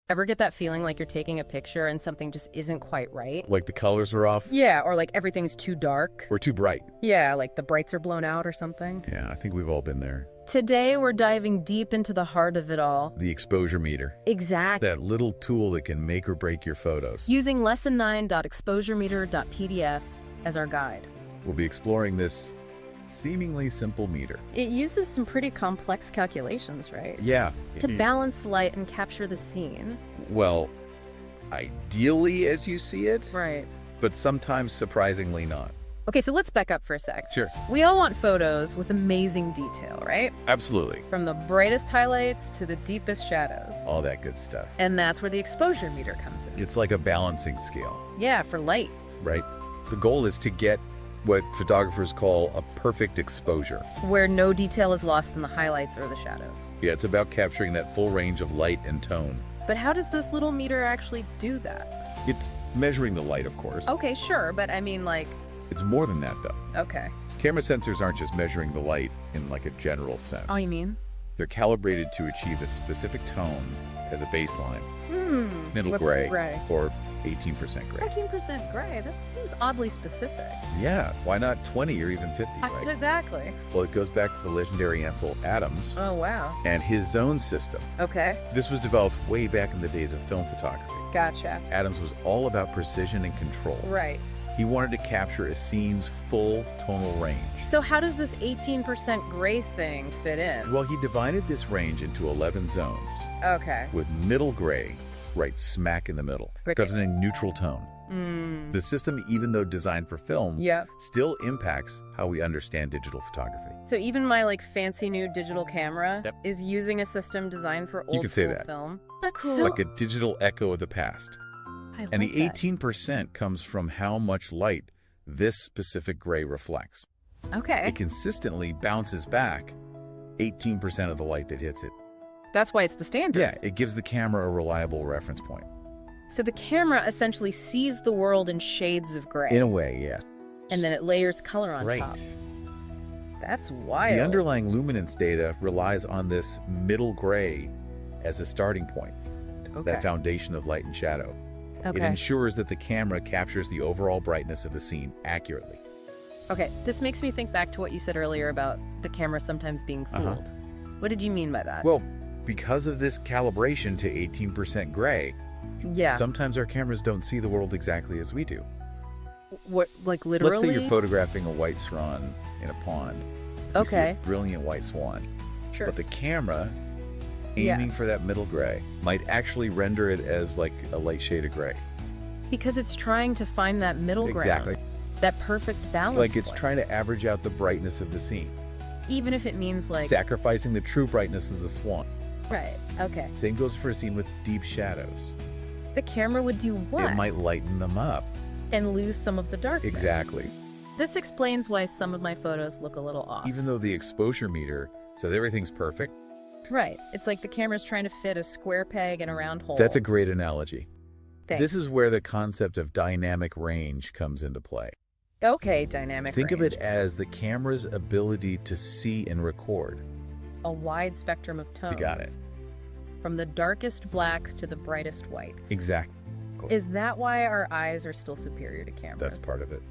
Ever get that feeling like you're taking a picture and something just isn't quite right? Like the colors are off? Yeah, or like everything's too dark. Or too bright? Yeah, like the brights are blown out or something. Yeah, I think we've all been there. Today, we're diving deep into the heart of it all. The exposure meter. Exactly. That little tool that can make or break your photos. Using lesson9.exposuremeter.pdf as our guide. We'll be exploring this seemingly simple meter. It uses some pretty complex calculations, right? Yeah. To balance light and capture the scene. Well, ideally as you see it, Right. but sometimes surprisingly not. Okay, so let's back up for a sec. Sure. We all want photos with amazing detail, right? Absolutely. From the brightest highlights to the deepest shadows. All that good stuff. And that's where the exposure meter comes in. It's like a balancing scale, Yeah, for light. right? The goal is to get what photographers call a perfect exposure. Where no detail is lost in the highlights or the shadows. Yeah, it's about capturing that full range of light and tone. But how does this little meter actually do that? It's measuring the light, of course. Okay, sure, but I mean like, It's more than that, though. okay. Camera sensors aren't just measuring the light in like a general sense. Oh, you mean? They're calibrated to achieve a specific tone as a baseline. Middle What's gray, gray? or 18% gray. 13% gray, that seems oddly specific. Yeah, why not 20 or even 50, right? Exactly. Well, it goes back to the legendary Ansel Adams Oh, wow. and his zone system. Okay, This was developed way back in the days of film photography. gotcha. Adams was all about precision and control. Right. He wanted to capture a scene's full tonal range. So how does this 18% gray thing fit in? Well, he divided this range into 11 zones, Okay. with middle gray right smack in the middle, Right. representing neutral tone. The system, even though designed for film, Yep. still impacts how we understand digital photography. So even my like fancy new digital camera Yep. is using a system designed for old could say school that. film. That's Cool. Like a digital echo of the past. I And like the that. 18% comes from how much light this specific gray reflects. Okay. It consistently bounces back 18% of the light that hits it. That's why it's the standard. Yeah, it gives the camera a reliable reference point. So the camera essentially sees the world in shades of gray. In a way, yeah. and then it layers color on Right. top. That's wild. The underlying luminance data relies on this middle gray as a starting point, Okay. that foundation of light and shadow. It Okay. ensures that the camera captures the overall brightness of the scene accurately. Okay. This makes me think back to what you said earlier about the camera sometimes being fooled. Uh-huh. What did you mean by that? Well, because of this calibration to 18% gray, yeah. sometimes our cameras don't see the world exactly as we do. What, like literally? Let's say you're photographing a white swan in a pond. You see Okay. a brilliant white swan. Sure. But the camera, Yeah. aiming for that middle gray, might actually render it as like a light shade of gray. Because it's trying to find that middle ground. Exactly. That perfect balance. Like it's point. trying to average out the brightness of the scene, Even if it means like. sacrificing the true brightness of the swan. Right. Okay. Same goes for a scene with deep shadows. The camera would do what? It might lighten them up. And lose some of the darkness. Exactly. This explains why some of my photos look a little off. Even though the exposure meter says everything's perfect. Right. It's like the camera's trying to fit a square peg in a round hole. That's a great analogy. Thanks. This is where the concept of dynamic range comes into play. Okay, dynamic Think of range. it as the camera's ability to see and record. A wide spectrum of tones. You got it. From the darkest blacks to the brightest whites. Exactly. Is that why our eyes are still superior to cameras? That's part of it.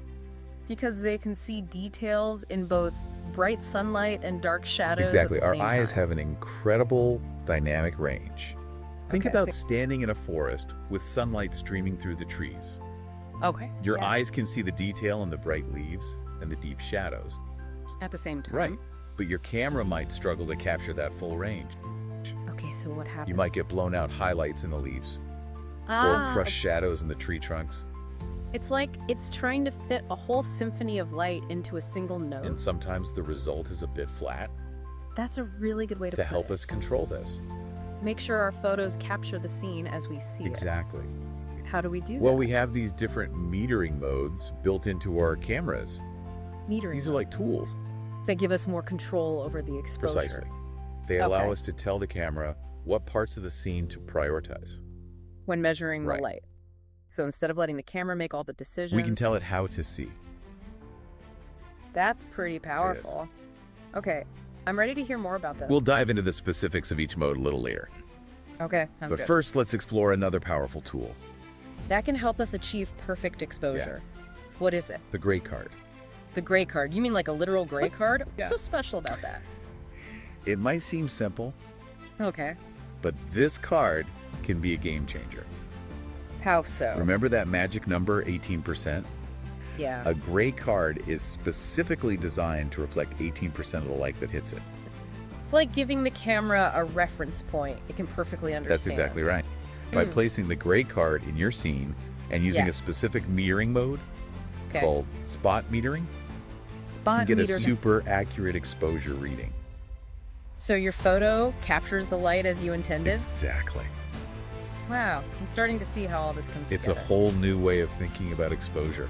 Because they can see details in both bright sunlight and dark shadows. Exactly. At the Our same eyes time. have an incredible dynamic range. Think Okay, about so- standing in a forest with sunlight streaming through the trees. Okay. Your yeah. eyes can see the detail in the bright leaves and the deep shadows. At the same time. Right. But your camera might struggle to capture that full range. Okay, so what happens? You might get blown out highlights in the leaves or crushed shadows in the tree trunks. It's like it's trying to fit a whole symphony of light into a single note. And sometimes the result is a bit flat. That's a really good way to To put help it. us control this. Make sure our photos capture the scene as we see Exactly. it. How do we do that? Well, we have these different metering modes built into our cameras. metering. These are like tools. They give us more control over the exposure. Precisely. They allow Okay. us to tell the camera what parts of the scene to prioritize. When measuring Right. the light. So instead of letting the camera make all the decisions, We can tell it how to see. That's pretty powerful. Okay, I'm ready to hear more about this. We'll dive into the specifics of each mode a little later. Okay, sounds But good. first, let's explore another powerful tool, That can help us achieve perfect exposure. What is it? the gray card. The gray card. You mean like a literal gray card? Yeah. What's so special about that? It might seem simple, Okay. but this card can be a game changer. How so? Remember that magic number, 18%? Yeah. A gray card is specifically designed to reflect 18% of the light that hits it. It's like giving the camera a reference point. It can perfectly understand. That's exactly right. By placing the gray card in your scene and using Yeah. a specific metering mode Okay. called spot metering, Spot you get meter. a super accurate exposure reading. So your photo captures the light as you intended? Exactly. Wow. I'm starting to see how all this comes It's a together. whole new way of thinking about exposure.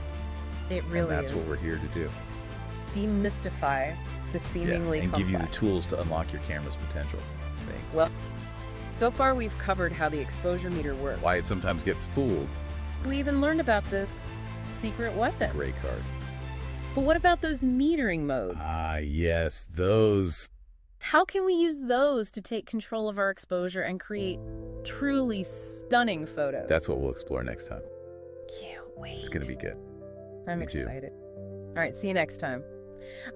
It really and that's is. what we're here to do. Demystify the seemingly and complex. give you the tools to unlock your camera's potential. Thanks. Well, so far we've covered how the exposure meter works. Why it sometimes gets fooled, We even learned about this secret weapon. gray card. But what about those metering modes? Ah, yes, those. How can we use those to take control of our exposure and create truly stunning photos? That's what we'll explore next time. Can't wait. It's going to be good. I'm Me too. excited. All right, see you next time.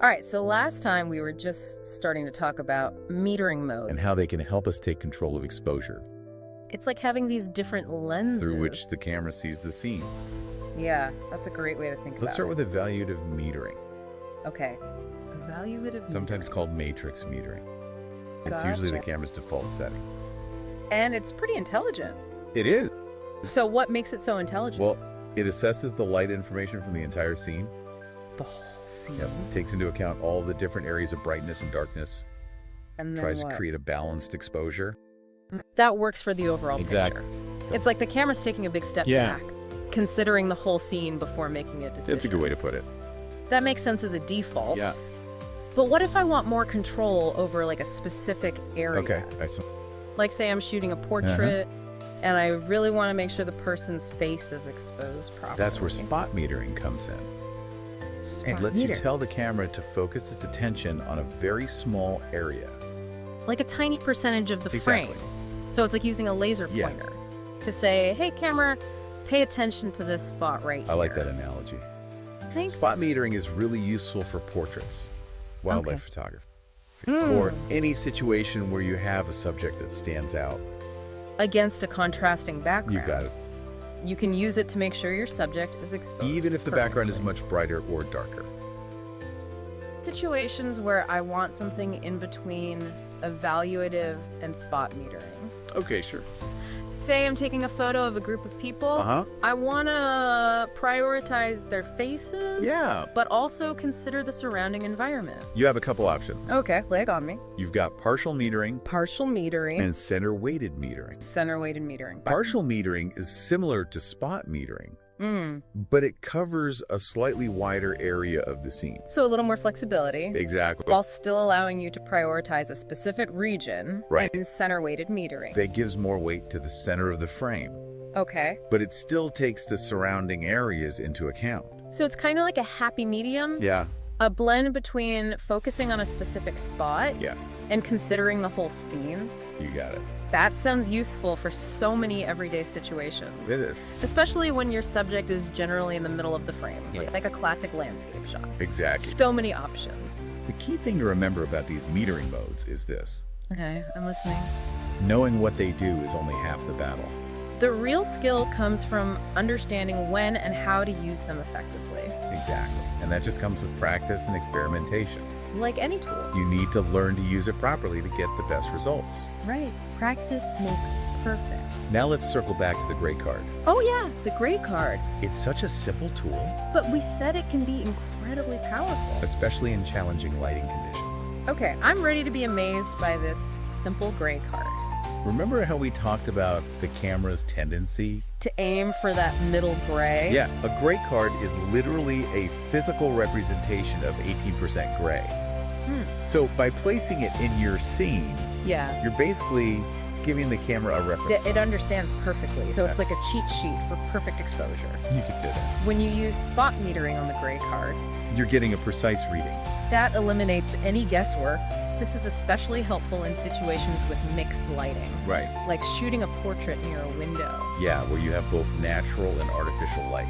All right, so last time we were just starting to talk about metering modes. And how they can help us take control of exposure It's like having these different lenses. through which the camera sees the scene. Yeah, that's a great way to think about it. Let's start with evaluative metering, Okay. Evaluative sometimes metering. called matrix metering. It's usually the Gotcha. camera's default setting. And it's pretty intelligent. It is. So what makes it so intelligent? Well, it assesses the light information from the entire scene. The whole scene. Takes into account all the different areas of brightness and darkness. And then Tries what? to create a balanced exposure. That works for the overall Exactly. picture. It's like the camera's taking a big step Yeah. back, considering the whole scene before making a decision. That's a good way to put it. That makes sense as a default. Yeah. But what if I want more control over like a specific area? Okay. I saw. Like say I'm shooting a portrait and I really want to make sure the person's face is exposed properly. That's where spot metering comes in. Spot It lets meter. you tell the camera to focus its attention on a very small area. Like a tiny percentage of the Exactly. frame. So it's like using a laser Yeah. pointer to say, hey camera, pay attention to this spot right here. I like that analogy. Thanks. Spot metering is really useful for portraits, wildlife Okay. photography, Hmm. or any situation where you have a subject that stands out. Against a contrasting background. You got it. You can use it to make sure your subject is exposed. Even if the background is perfectly. much brighter or darker. Situations where I want something in between evaluative and spot metering. Okay, sure. Say I'm taking a photo of a group of people. Uh-huh. I want to prioritize their faces. Yeah. But also consider the surrounding environment. You have a couple options. Okay, lay it on me. You've got partial metering Partial metering. and center weighted metering. Center weighted metering. Partial metering is similar to spot metering, Mm. but it covers a slightly wider area of the scene. So a little more flexibility. Exactly. While still allowing you to prioritize a specific region. Right. And center weighted metering. That gives more weight to the center of the frame, Okay. but it still takes the surrounding areas into account. So it's kind of like a happy medium. Yeah. A blend between focusing on a specific spot Yeah. and considering the whole scene. You got it. That sounds useful for so many everyday situations. It is. Especially when your subject is generally in the middle of the frame, like a classic landscape shot. Exactly. So many options. The key thing to remember about these metering modes is this. Okay, I'm listening. Knowing what they do is only half the battle. The real skill comes from understanding when and how to use them effectively. Exactly. And that just comes with practice and experimentation. Like any tool. You need to learn to use it properly to get the best results. Right. Practice makes perfect. Now let's circle back to the gray card. Oh yeah, the gray card. It's such a simple tool, But we said it can be incredibly powerful. especially in challenging lighting conditions. Okay, I'm ready to be amazed by this simple gray card. Remember how we talked about the camera's tendency? To aim for that middle gray? Yeah, a gray card is literally a physical representation of 18% gray. So by placing it in your scene, Yeah. you're basically giving the camera a reference. It understands perfectly, so it's like a cheat sheet for perfect exposure. You could say that. When you use spot metering on the gray card, You're getting a precise reading. that eliminates any guesswork This is especially helpful in situations with mixed lighting, Right. like shooting a portrait near a window. Yeah, where you have both natural and artificial light.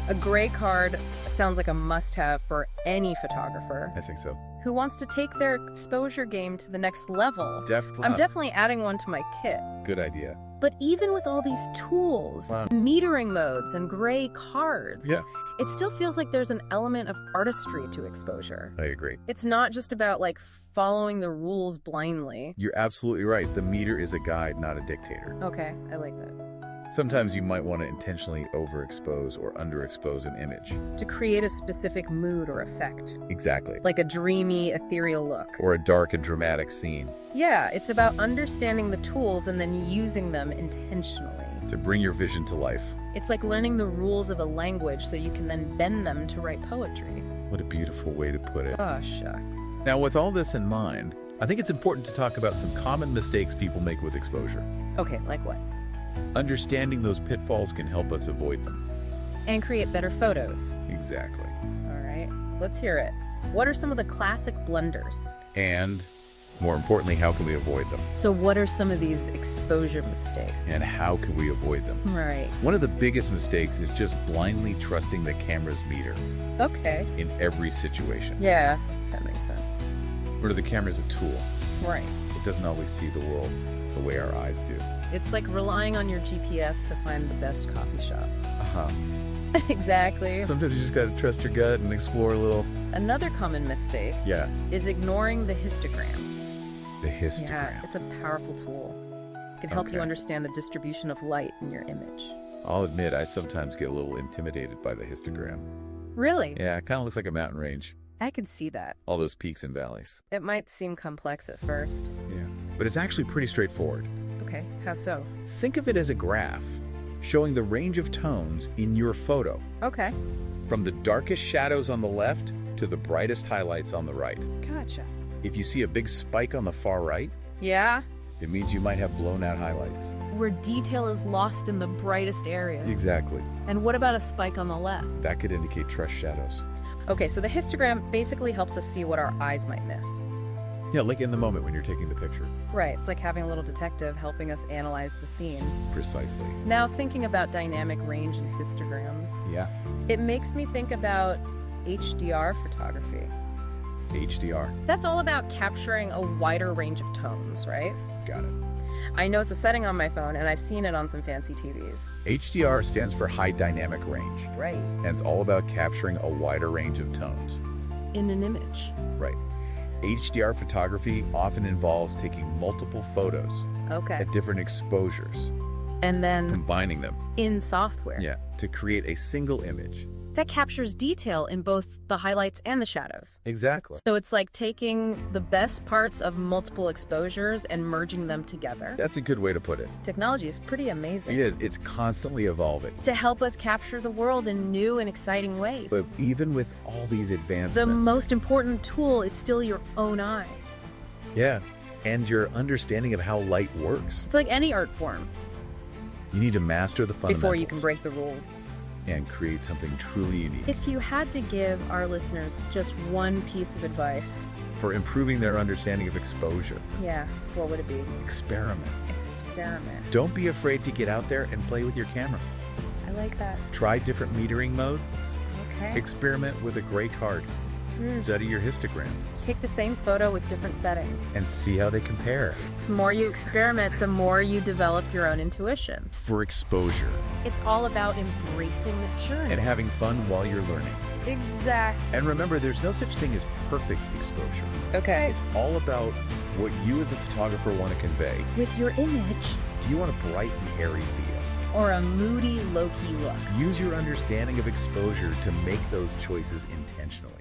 A gray card sounds like a must-have for any photographer I think so. who wants to take their exposure game to the next level. Definitely. I'm definitely adding one to my kit. Good idea. But even with all these tools, Wow. metering modes, and gray cards, Yeah. it still feels like there's an element of artistry to exposure. I agree. It's not just about, like, following the rules blindly. You're absolutely right. The meter is a guide, not a dictator. Okay, I like that. Sometimes you might want to intentionally overexpose or underexpose an image. To create a specific mood or effect, Exactly. like a dreamy, ethereal look. Or a dark and dramatic scene Yeah, it's about understanding the tools and then using them intentionally. to bring your vision to life. It's like learning the rules of a language so you can then bend them to write poetry. What a beautiful way to put it. Oh, shucks. Now, with all this in mind, I think it's important to talk about some common mistakes people make with exposure. Okay, like what? Understanding those pitfalls can help us avoid them. And create better photos. Exactly. All right, let's hear it. What are some of the classic blunders? And, more importantly, how can we avoid them? So what are some of these exposure mistakes? And how can we avoid them? Right. One of the biggest mistakes is just blindly trusting the camera's meter Okay. in every situation. Yeah, that makes sense. Or the camera's a tool. Right. It doesn't always see the world the way our eyes do. It's like relying on your GPS to find the best coffee shop. Uh-huh. Exactly. Sometimes you just gotta trust your gut and explore a little. Another common mistake Yeah. is ignoring the histogram. The histogram. Yeah, it's a powerful tool. It can help you Okay. understand the distribution of light in your image. I'll admit, I sometimes get a little intimidated by the histogram. Really? Yeah, it kind of looks like a mountain range. I can see that. All those peaks and valleys. It might seem complex at first. Yeah. But it's actually pretty straightforward. Okay, how so? Think of it as a graph showing the range of tones in your photo, Okay, from the darkest shadows on the left to the brightest highlights on the right. gotcha. If you see a big spike on the far right, Yeah? it means you might have blown out highlights. Where detail is lost in the brightest areas. Exactly. And what about a spike on the left? That could indicate truss shadows. Okay, so the histogram basically helps us see what our eyes might miss. Yeah, like in the moment when you're taking the picture. Right, it's like having a little detective helping us analyze the scene. Precisely. Now, thinking about dynamic range and histograms, Yeah. it makes me think about HDR photography. HDR. That's all about capturing a wider range of tones, right? Got it. I know it's a setting on my phone, and I've seen it on some fancy TVs. HDR stands for high dynamic range, Right. and it's all about capturing a wider range of tones. In an image. Right. HDR photography often involves taking multiple photos Okay. at different exposures, And then combining them, in software. yeah, to create a single image. That captures detail in both the highlights and the shadows. Exactly. So it's like taking the best parts of multiple exposures and merging them together. That's a good way to put it. Technology is pretty amazing. It is. It's constantly evolving. To help us capture the world in new and exciting ways. But even with all these advancements, The most important tool is still your own eye. yeah, and your understanding of how light works. It's like any art form You need to master the fundamentals before you can break the rules. and create something truly unique If you had to give our listeners just one piece of advice, for improving their understanding of exposure. yeah, what would it be? Experiment. Experiment. Don't be afraid to get out there and play with your camera. I like that. Try different metering modes. Okay. Experiment with a gray card. Study your histogram Take the same photo with different settings. and see how they compare. The more you experiment, the more you develop your own intuition. For exposure It's all about embracing the journey. and having fun while you're learning. Exactly. And remember, there's no such thing as perfect exposure. Okay. It's all about what you as the photographer want to convey. With your image. Do you want a bright and airy feel? Or a moody, low-key look. Use your understanding of exposure to make those choices intentionally.